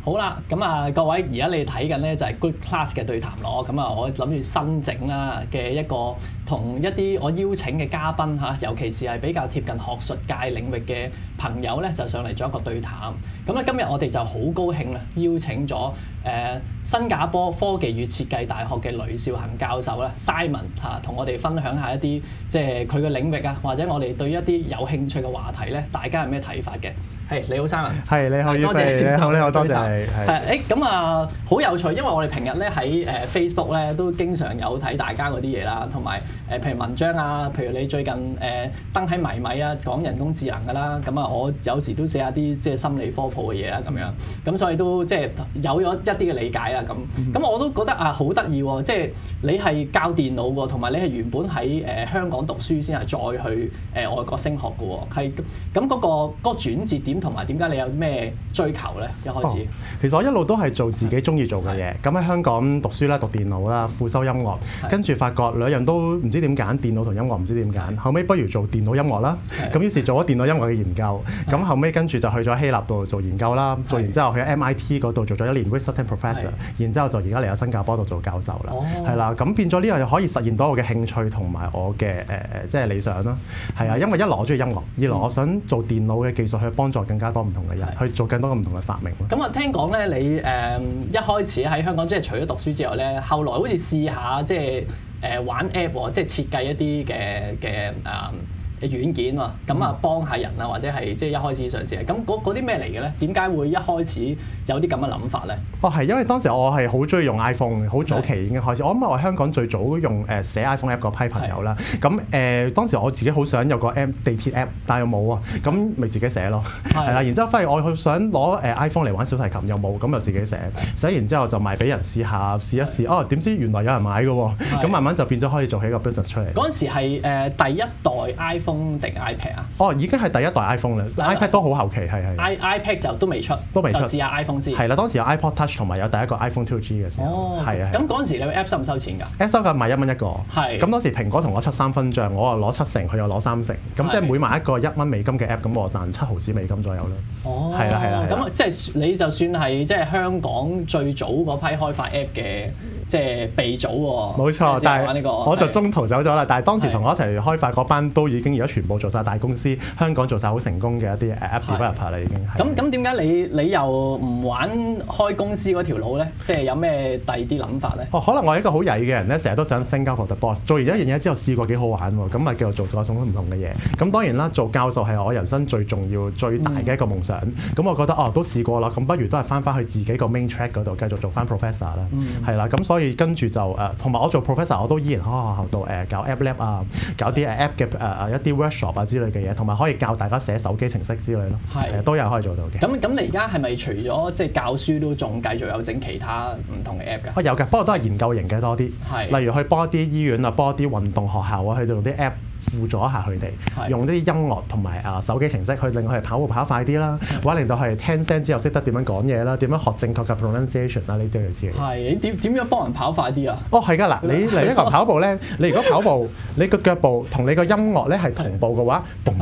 好啦，咁啊各位，而家你睇緊咧就係 Good Class 嘅對談咯。咁啊，我諗住新整啦嘅一個同一啲我邀請嘅嘉賓嚇，尤其是係比較貼近學術界領域嘅朋友咧，就上嚟做一個對談。咁咧今日我哋就好高興啦，邀請咗新加坡科技與設計大學嘅雷兆恒教授啦 Simon 嚇，同我哋分享下一啲即係佢嘅領域啊，或者我哋對一啲有興趣嘅話題咧，大家有咩睇法嘅？係你好 Simon， 係你好，多謝你好，多謝你。係咁啊，好有趣，因為我哋平日咧喺Facebook 咧都經常有睇大家嗰啲嘢啦，同埋譬如文章啊，譬如你最近登喺迷米啊講人工智能㗎啦，咁啊我有時都寫下啲即係心理科普嘅嘢啦咁樣，咁所以都即係有咗一啲嘅理解啦咁我都覺得啊好得意喎，即係你係教電腦喎，同埋你係原本喺香港讀書先係再去外國升學㗎喎，係咁嗰個轉折點同埋點解你有咩追求咧？一開始其實我一路都係做自己中意做嘅嘢，咁喺香港讀書啦，讀電腦啦，副修音樂，跟住發覺兩樣都唔知點揀，電腦同音樂唔知點揀，後尾不如做電腦音樂啦，咁於是做咗電腦音樂嘅研究，咁後尾跟住就去咗希臘度做研究啦，做完之後去 MIT 嗰度做咗1年 Visiting Professor， 然之後就而家嚟咗新加坡度做教授啦，係啦，咁變咗呢樣嘢可以實現到我嘅興趣同埋我嘅即係理想啦，係啊，因為一來我中意音樂，二來我想做電腦嘅技術去幫助更加多唔同嘅人，去做更多唔同嘅發明。咁啊，聽講咧，你一開始喺香港即係除咗讀書之外咧，後來好似試下即係玩 app 喎，即係設計一啲嘅軟件喎，咁啊幫下人啊，或者係即係一開始嘗試，咁嗰啲咩嚟嘅咧？點解會一開始有啲咁嘅諗法咧？係因為當時我係好中意用 iPhone 好早期已經開始。我諗我香港最早用寫 iPhone app 嗰批朋友啦。咁當時我自己好想有個 app 地鐵 app，但係又冇啊。咁咪自己寫咯，係啦。然之後發現我想攞iPhone 嚟玩小提琴又冇，咁就自己寫。寫完之後就賣俾人試下試一試。哦，點知原來有人買嘅喎。咁慢慢就變咗可以做起個 business 出嚟。嗰陣時係第一代 iPhone 定 iPad 啊？哦，已經係第一代 iPhone 啦 ，iPad 都好後期係。iPad 就都未出，就試下 iPhone 先。係啦，當時有 iPod Touch 同埋有第一個 iPhone 2G 嘅時候。係啊。咁嗰陣時你個 app 收唔收錢㗎 ？app 收㗎，賣1蚊一個。係。咁當時蘋果同我73分賬，我啊攞70，佢又攞30，咁即係每賣一個1蚊美金嘅 app，咁我賺7毫子美金左右啦。哦。係啦。咁即係你就算係即係香港最早嗰批開發 app 嘅。即係鼻祖喎，冇錯，但係我就中途走咗啦。但係當時同我一齊開發嗰班都已經而家全部做晒大公司，香港做晒好成功嘅一啲 app developer 啦，已經係。咁點解你又唔玩開公司嗰條路咧？即係有咩第二啲諗法咧？可能我係一個好曳嘅人咧，成日都想 think out of the box。做完一樣嘢之後，試過幾好玩喎，咁啊繼續做咗種唔同嘅嘢。咁當然啦，做教授係我人生最重要、最大嘅一個夢想。咁我覺得都試過啦，咁不如都係翻去自己個 main track 嗰度繼續做翻 professor 啦，係啦，咁所以跟住就同埋我做 professor 我都依然喺學校度搞 app lab 啊，搞啲app 嘅一啲 workshop 啊之類嘅嘢，同埋可以教大家寫手機程式之類咯，都有可以做到嘅。咁你而家係咪除咗即係教書都仲繼續有整其他唔同嘅 app 㗎？有嘅，不過都係研究型嘅多啲，例如去幫一啲醫院啊，幫一啲運動學校啊，去做啲 app。輔助一下佢哋，用啲音樂同埋手機程式去令佢哋跑步跑快啲啦，或者令到佢哋聽聲之後識得點樣講嘢啦，點樣學正確嘅 pronunciation 啦，呢啲類似嘅。係點樣幫人跑快啲啊？係㗎嗱，你嚟一個跑步咧，你如果跑步，你個腳步同你個音樂咧係同步嘅話，嘣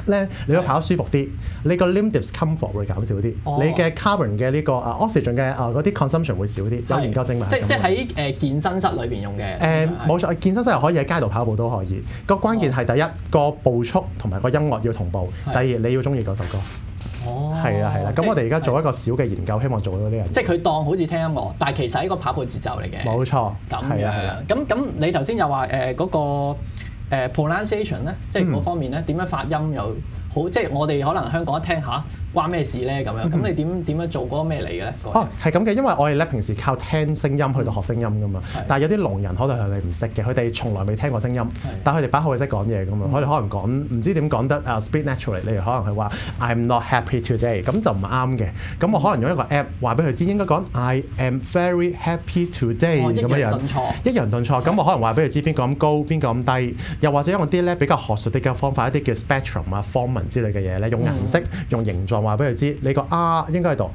咧，你會跑得舒服啲，你個 limb discomfort 會減少啲，你嘅 carbon 嘅呢個oxygen 嘅嗰啲 consumption 會少啲，有研究證明。即係喺健身室裏邊用嘅。冇錯，健身室又可以喺街度跑步都可以。個關鍵係第一個步速同埋個音樂要同步，第二你要中意嗰首歌。係啦。咁我哋而家做一個小嘅研究，希望做到呢樣嘢。即係佢當好似聽音樂，但係其實係一個跑步節奏嚟嘅。冇錯。咁樣。咁你頭先又話嗰個pronunciation 咧，即係嗰方面咧，點樣發音又好？即係我哋可能香港一聽下。關咩事咧？咁樣咁你點樣做嗰個咩嚟嘅咧？係咁嘅，因為我哋咧平時靠聽聲音去到學聲音噶嘛。但係有啲聾人可能係你唔識嘅，佢哋從來未聽過聲音，但係佢哋把口係識講嘢噶嘛。佢哋可能講唔知點講得speak naturally，例如可能係話 I'm not happy today，咁就唔啱嘅。咁我可能用一個 app 話俾佢知應該講 I am very happy today 咁樣，抑揚頓挫。咁我可能話俾佢知邊個咁高，邊個咁低，又或者用啲咧比較學術啲嘅方法，一啲叫 spectrum 啊、方文之類嘅嘢咧，用顏色、用形狀。話俾佢知，你個 R 應該係讀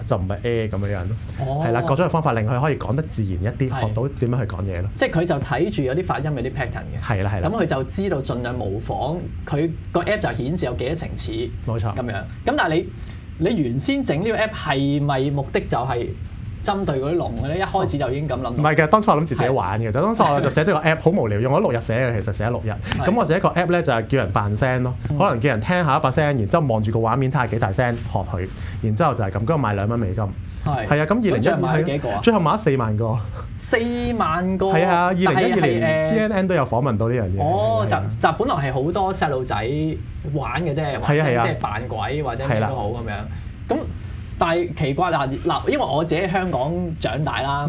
就唔係 A 咁樣樣咯。係啦，各種嘅方法令佢可以講得自然一啲，學到點樣去講嘢咯。即係佢就睇住有啲發音有啲 pattern 嘅。係啦。咁佢就知道盡量模仿，佢個 app 就顯示有幾多層次。冇錯。咁樣。咁但係你原先整呢個 app 係咪目的就係針對嗰啲聾嘅咧？一開始就已經咁諗。唔係嘅，當初我諗住自己玩嘅，當初我就寫咗個 app， 好無聊，用咗6日寫嘅，其實寫咗6日。咁我寫一個 app 咧，就係叫人扮聲咯，可能叫人聽下一把聲，然之後望住個畫面睇下幾大聲，學佢，然之後就係咁，跟住賣2蚊美金。係啊，咁2012買咗幾個啊？最後買咗4萬個。4萬個。係啊，2012年CNN 都有訪問到呢樣嘢。哦，就本來係好多細路仔玩嘅啫，或者即係扮鬼或者咩都好咁樣。咁但係奇怪嗱，因為我自己喺香港長大啦，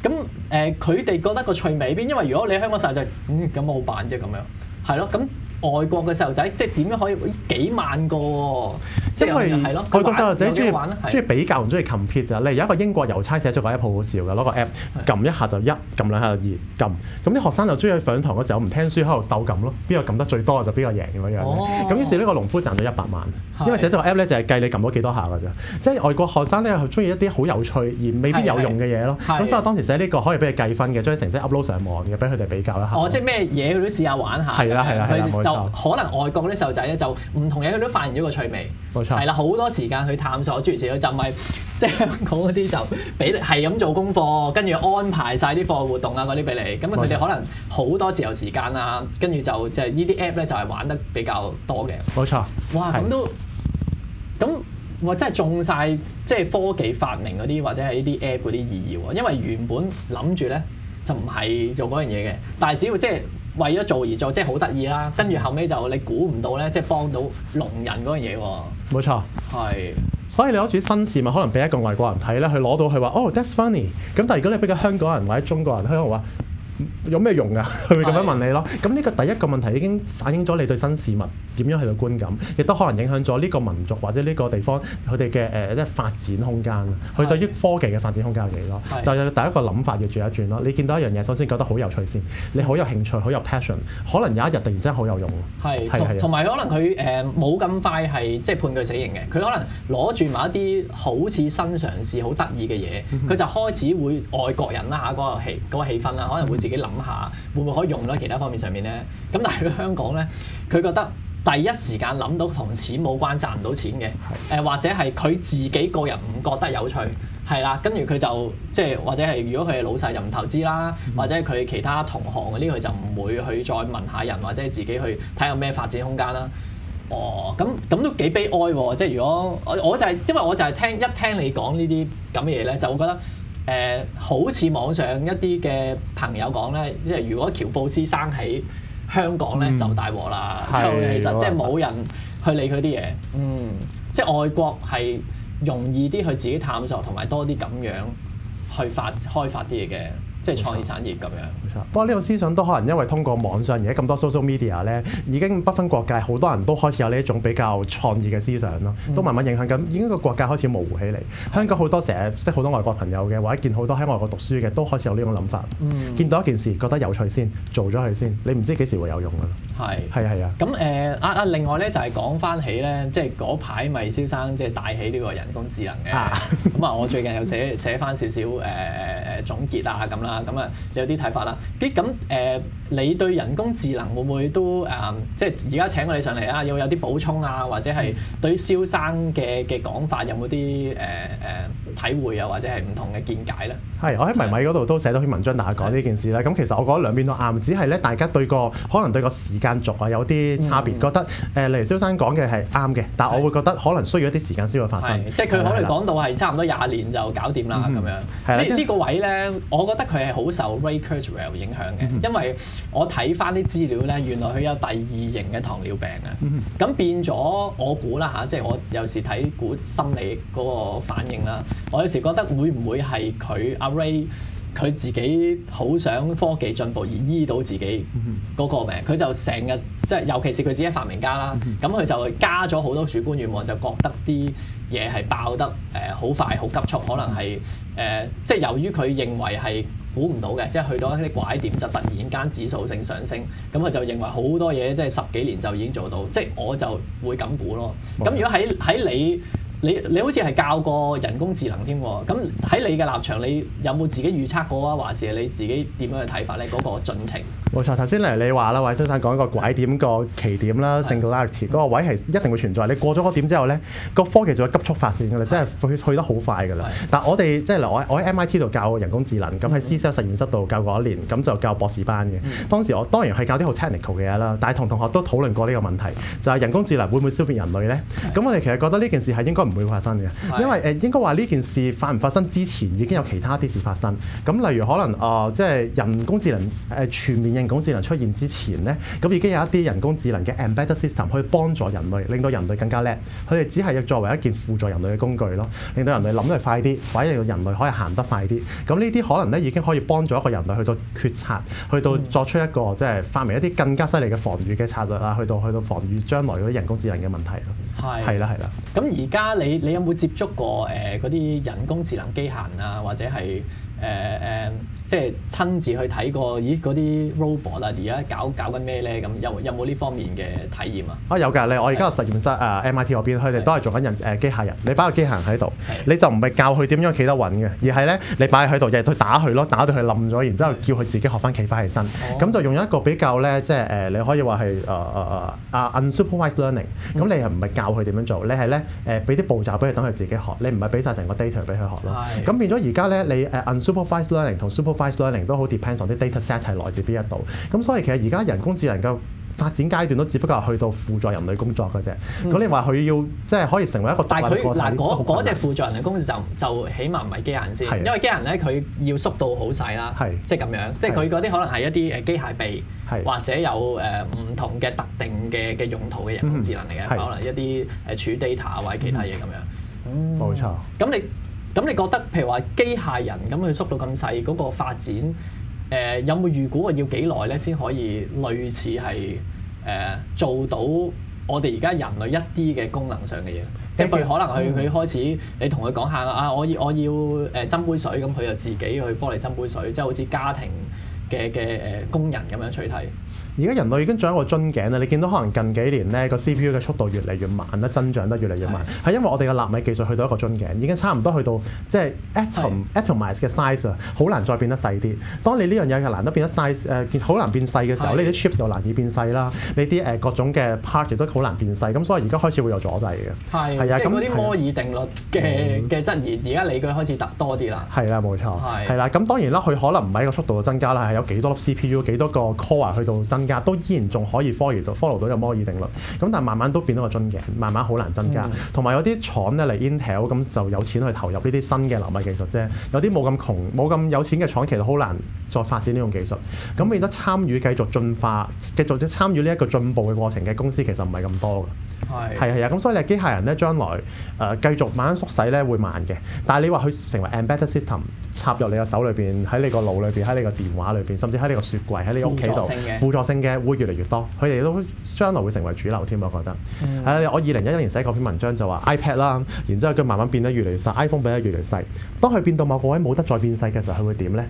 咁佢哋覺得個趣味喺邊？因為如果你喺香港細路仔，咁好扮啫咁樣，係咯，咁。外國嘅細路仔即係點樣可以幾萬個喎？因為係咯，外國細路仔中意比較，唔中意 compete 咋。例如有一個英國郵差寫咗個 app 好好笑嘅，攞個 app 撳一下就1，撳兩下就2，撳。咁啲學生就中意上堂嘅時候唔聽書喺度鬥撳咯，邊個撳得最多就邊個贏咁樣。咁於是呢個農夫賺咗100萬，因為寫咗個 app 咧就係計你撳咗幾多下㗎咋。即係外國學生咧係中意一啲好有趣而未必有用嘅嘢咯。咁所以我當時寫呢個可以俾佢計分嘅，將啲成績 upload 上網嘅，俾佢哋比較一下。即係咩嘢佢都試下玩下。係啦。可能外國啲細路仔咧就唔同嘢佢都發現咗個趣味，冇錯，係啦，好多時間去探索諸如此類，就唔係即係香港嗰啲就俾係咁做功課，跟住安排晒啲課外活動啊嗰啲俾你，咁佢哋可能好多自由時間啊，跟住就即係呢啲 app 咧就係玩得比較多嘅。冇錯，哇咁都咁哇真係中晒即係科技發明嗰啲或者係呢啲 app 嗰啲意義喎，因為原本諗住咧就唔係做嗰樣嘢嘅，但係只要即係。為咗做而做，即係好得意啦。跟住後尾就你估唔到咧，即係幫到聾人嗰樣嘢喎。冇錯，係。所以你攞住新事物，可能俾一個外國人睇咧，佢攞到佢話哦 that's funny。咁但係如果你俾個香港人或者中國人，香港話有咩用㗎？佢會咁樣問你咯。咁呢個第一個問題已經反映咗你對新事物點樣去到觀感，亦都可能影響咗呢個民族或者呢個地方佢哋嘅即係發展空間。佢對於科技嘅發展空間有幾多？就有第一個諗法要轉一轉咯。你見到一樣嘢，首先覺得好有趣先，你好有興趣，好有 passion， 可能有一日突然之間好有用。係，同埋可能佢冇咁快係即係判佢死刑嘅，佢可能攞住埋一啲好似新嘗試、好得意嘅嘢，佢就開始會外國人啦嚇嗰個氣氛啦，可能會自己諗下會唔會可以用到其他方面上面咧。咁但係喺香港咧，佢覺得第一時間諗到同錢冇關、賺唔到錢嘅，或者係佢自己個人唔覺得有趣，係啦，跟住佢就即係或者係如果佢係老細就唔投資啦，或者係佢其他同行嗰啲佢就唔會去再問下人，或者係自己去睇下咩發展空間啦。哦，咁都幾悲哀喎！即係如果我就係因為我就係聽你講呢啲咁嘅嘢咧，就會覺得。好似網上一啲嘅朋友講咧，即係如果喬布斯生喺香港咧，就大鑊啦。就其實即係冇人去理佢啲嘢。即係外國係容易啲去自己探索，同埋多啲咁樣去開發啲嘢嘅。即係創意產業咁樣。冇錯。不過呢個思想都可能因為通過網上而家咁多 social media 咧，已經不分國界，好多人都開始有呢一種比較創意嘅思想咯，都慢慢影響緊，已經個國界開始模糊起嚟。香港好多成日識好多外國朋友嘅，或者見好多喺外國讀書嘅，都開始有呢種諗法。見到一件事覺得有趣先，做咗佢先，你唔知幾時會有用㗎。係啊。咁另外咧就係講翻起咧，即係嗰排咪蕭生即係帶起呢個人工智能嘅。咁我最近又寫翻少少總結啊咁啦。咁你有啲睇法啦。你對人工智能會唔會都即係而家請我哋上嚟啊？要有啲補充啊，或者係對於蕭生嘅講法有冇啲體會啊，或者係唔同嘅見解咧？係，我喺迷米嗰度都寫到篇文章，大家講呢件事咧。咁其實我覺得兩邊都啱，只係咧大家可能對個時間軸啊有啲差別，覺得例如蕭生講嘅係啱嘅，但係我會覺得可能需要一啲時間先會發生。即係佢可能講到係差唔多20年就搞掂啦咁樣。呢個位咧，我覺得佢係好受 Ray Kurzweil 影響嘅，因為我睇翻啲資料咧，原來佢有第2型嘅糖尿病啊。咁變咗我估啦嚇，即係我有時睇估心理嗰個反應啦。我有時覺得會唔會係佢阿 Ray 佢自己好想科技進步而醫到自己嗰個病，佢就成日即係尤其是佢自己發明家啦，咁佢就加咗好多主觀願望，就覺得啲嘢係爆得好快好急促，可能係即係由於佢認為係估唔到嘅，即係去到一啲拐點就突然間指數性上升，咁佢就認為好多嘢即係10幾年就已經做到，即係我就會咁估咯。咁如果喺你你好似係教過人工智能添喎，咁喺你嘅立場，你有冇自己預測過啊？還是你自己點樣去睇法咧？嗰個進程？冇錯，頭先你話啦，韋先生講個拐點個奇點啦 ，singularity 嗰個位係一定會存在。你過咗嗰點之後咧，個科技就會急速發展㗎啦，即係去得好快㗎啦。但係我哋即係我喺 MIT 度教人工智能，咁喺 C-Cell 實驗室度教過1年，咁就教博士班嘅。當時我當然係教啲好 technical 嘅嘢啦，但係同同學都討論過呢個問題，就係人工智能會唔會消滅人類咧？咁我哋其實覺得呢件事係應該唔會發生嘅，因為應該話呢件事發唔發生之前已經有其他啲事發生。咁例如可能即係人工智能全面人工智能出現之前咧，咁已經有一啲人工智能嘅 embedded system 去幫助人類，令到人類更加叻。佢哋只係要作為一件輔助人類嘅工具咯，令到人類諗得快啲，或者令到人類可以行得快啲。咁呢啲可能咧已經可以幫助一個人類去到決策，去到作出一個即係發明一啲更加犀利嘅防禦嘅策略啊，去到防禦將來嗰啲人工智能嘅問題咯。係啦。咁而家你有冇接觸過嗰啲人工智能機械人啊，或者係即係親自去睇過？咦，嗰啲 robot 啊，而家搞緊咩咧？咁有冇呢方面嘅體驗啊？有㗎，我而家個實驗室MIT 嗰邊，佢哋都係做緊機械人。你擺個機械人喺度，你就唔係教佢點樣企得穩嘅，而係咧你擺喺度，日日去打佢咯，打到佢冧咗，然之後叫佢自己學翻企翻起身。咁就用一個比較咧，即係你可以話係unsupervised learning。咁你係唔係教佢點樣做？你係咧俾啲步驟俾佢等佢自己學，你唔係俾晒成個 data 俾佢學咯。咁變咗而家咧，你unsupervised learning 同 supervised learning 都好 depends on 啲 data set 係來自邊一度。咁所以其實而家人工智能嘅發展階段都只不過係去到輔助人類工作嘅啫。咁你話佢要即係可以成為一個獨立個體，但係佢嗰隻輔助人類工作就起碼唔係機械人先，因為機械人咧佢要縮到好細啦，即係咁樣，即係佢嗰啲可能係一啲機械臂，或者有唔同嘅特定嘅用途嘅人工智能嚟嘅，可能一啲儲 data 或者其他嘢咁樣。冇錯。咁你覺得譬如話機械人咁佢縮到咁細嗰個發展？有冇預估要幾耐咧先可以類似係做到我哋而家人類一啲嘅功能上嘅嘢？即係佢可能佢開始你同佢講下啊，我要斟杯水，咁佢就自己去幫你斟杯水，即係好似家庭嘅工人咁樣取替。而家人類已經長一個樽頸啦，你見到可能近幾年咧個 CPU 嘅速度越嚟越慢啦，增長得越嚟越慢，係因為我哋嘅納米技術去到一個樽頸，已經差唔多去到即係 atomize 嘅 size 啊，好難再變得細啲。當你呢樣嘢係難得變得 size 好難變細嘅時候，呢啲 chips 又難以變細啦，呢啲各種嘅 part 亦都好難變細，咁所以而家開始會有阻滯嘅。係啊，即係嗰啲摩爾定律嘅質疑，而家理據開始多啲啦。係啦，冇錯。係啦，咁當然啦，佢可能唔係一個速度嘅增加啦，係有幾多粒 CPU、幾多個 core 去到增加，都依然仲可以 follow 到有摩爾定律。咁但係慢慢都變到個樽頸，慢慢好難增加。同埋有啲廠咧嚟 Intel 咁就有錢去投入呢啲新嘅納米技術啫。有啲冇咁窮、冇咁有錢嘅廠，其實好難再發展呢種技術。咁變得參與繼續進化、繼續參與呢一個進步嘅過程嘅公司其實唔係咁多嘅。係啊，咁所以你機械人咧將來繼續慢慢縮細咧會慢嘅。但係你話佢成為 embedded system 插入你個手裏邊，喺你個腦裏邊，喺你個電話裏邊，甚至喺你個雪櫃，喺你屋企度，輔助性嘅會越嚟越多。佢哋都將來會成為主流添，我覺得。係啊，我2011年寫過篇文章就話 iPad 啦，然之後佢慢慢變得越嚟越細 ，iPhone 變得越嚟越細。當佢變到某個位冇得再變細嘅時候，佢會點咧？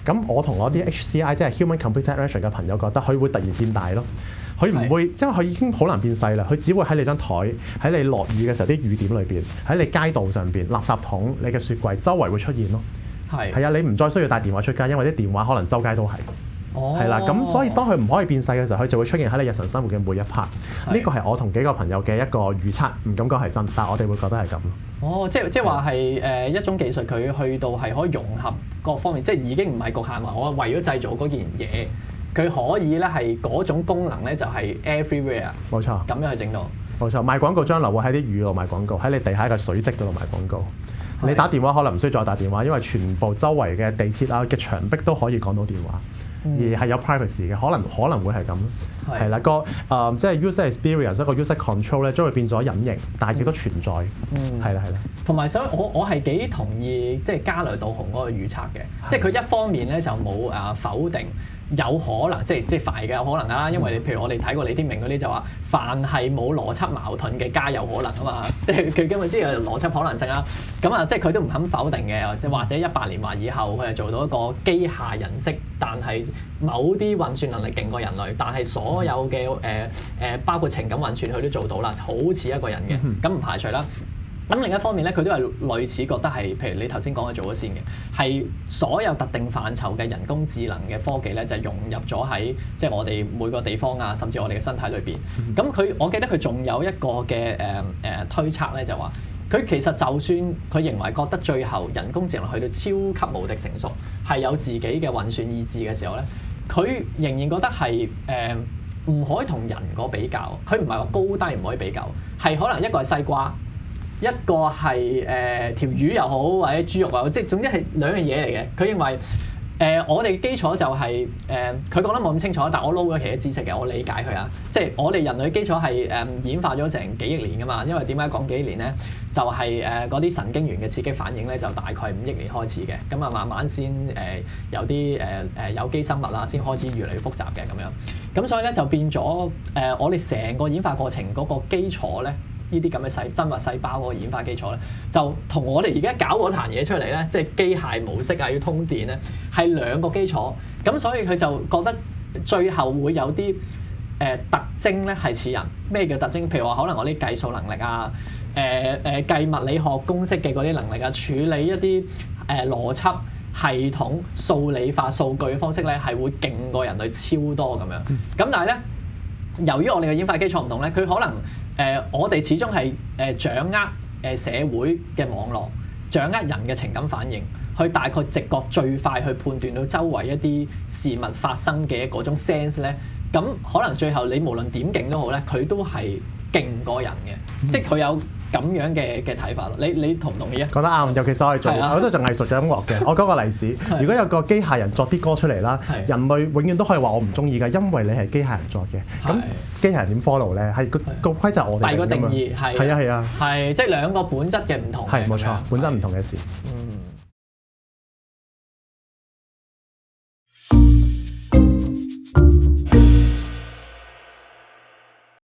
咁我同我啲 HCI 即係 Human Computer Interaction 嘅朋友覺得佢會突然變大咯。佢唔會，因為佢已經好難變細啦。佢只會喺你張台，喺你落雨嘅時候啲雨點裏邊，喺你街道上邊、垃圾桶、你嘅雪櫃周圍會出現咯。係啊，你唔再需要帶電話出街，因為啲電話可能周街都係。係啦，咁所以當佢唔可以變細嘅時候，佢就會出現喺你日常生活嘅每一 part。呢個係我同幾個朋友嘅一個預測，唔敢講係真，但係我哋會覺得係咁咯。即係話係一種技術，佢去到係可以融合各方面，即係已經唔係局限話我為咗製造嗰件嘢。佢可以咧係嗰種功能咧就係 everywhere，冇錯，咁樣去整到。冇錯，賣廣告將來會喺啲雨度賣廣告，喺你地下嘅水漬嗰度賣廣告。你打電話可能唔需要再打電話，因為全部周圍嘅地鐵啊嘅牆壁都可以講到電話，而係有 privacy 嘅，可能會係咁咯。係啦，即係 user experience 一個 user control 咧，將會變咗隱形，但係亦都存在。係啦。同埋所以我係幾同意即係加雷道雄嗰個預測嘅，即係佢一方面咧就冇否定。有可能即係快嘅有可能啦，因為譬如我哋睇過李天命嗰啲就話，凡係冇邏輯矛盾嘅皆有可能啊嘛，即係佢根本知道邏輯可能性啦。咁啊，即係佢都唔肯否定嘅，即係或者100年或以後佢係做到一個機械人式，但係某啲運算能力勁過人類，但係所有嘅包括情感運算佢都做到啦，好似一個人嘅，咁唔排除啦。咁另一方面咧，佢都係類似覺得係，譬如你頭先講嘅做咗先嘅，係所有特定範疇嘅人工智能嘅科技咧，就融入咗喺即係我哋每個地方啊，甚至我哋嘅身體裏邊。咁我記得佢仲有一個嘅推測咧，就話佢其實就算佢認為覺得最後人工智能去到超級無敵成熟，係有自己嘅運算意志嘅時候咧，佢仍然覺得係唔可以同人個比較。佢唔係話高低唔可以比較，係可能一個係西瓜。一個係條魚又好，或者豬肉又好，即係總之係兩樣嘢嚟嘅。佢認為我哋嘅基礎就係佢講得冇咁清楚，但我撈咗其他知識嘅，我理解佢啊。即係我哋人類基礎係演化咗成幾億年㗎嘛。因為點解講幾億年咧？就係嗰啲神經元嘅刺激反應咧，就大概5億年開始嘅。咁啊，慢慢先有啲有機生物啊，先開始越嚟越複雜嘅咁樣。咁所以咧就變咗我哋成個演化過程嗰個基礎咧。呢啲咁嘅生物細胞嗰個演化基礎咧，就同我哋而家搞嗰壇嘢出嚟咧，即係機械模式啊，要通電咧，係兩個基礎。咁所以佢就覺得最後會有啲特徵咧係似人。咩叫特徵？譬如話可能我啲計數能力啊，計物理學公式嘅嗰啲能力啊，處理一啲邏輯系統數理化數據嘅方式咧，係會勁過人類超多咁樣。咁但係咧，由於我哋嘅演化基礎唔同咧，佢可能我哋始終係掌握社會嘅網絡，掌握人嘅情感反應，去大概直覺最快去判斷到周圍一啲事物發生嘅嗰種 sense 咧，咁可能最後你無論點勁都好咧，佢都係勁過人嘅，即係佢有咁樣嘅睇法咯。你同唔同意啊？講得啱，尤其是我都做藝術做音樂嘅。我舉個例子，如果有個機械人作啲歌出嚟啦，人類永遠都可以話我唔中意㗎，因為你係機械人作嘅。咁機械人點 follow 咧？係個規則我哋。第二個定義係啊，係即係兩個本質嘅唔同。係冇錯，本質唔同嘅事。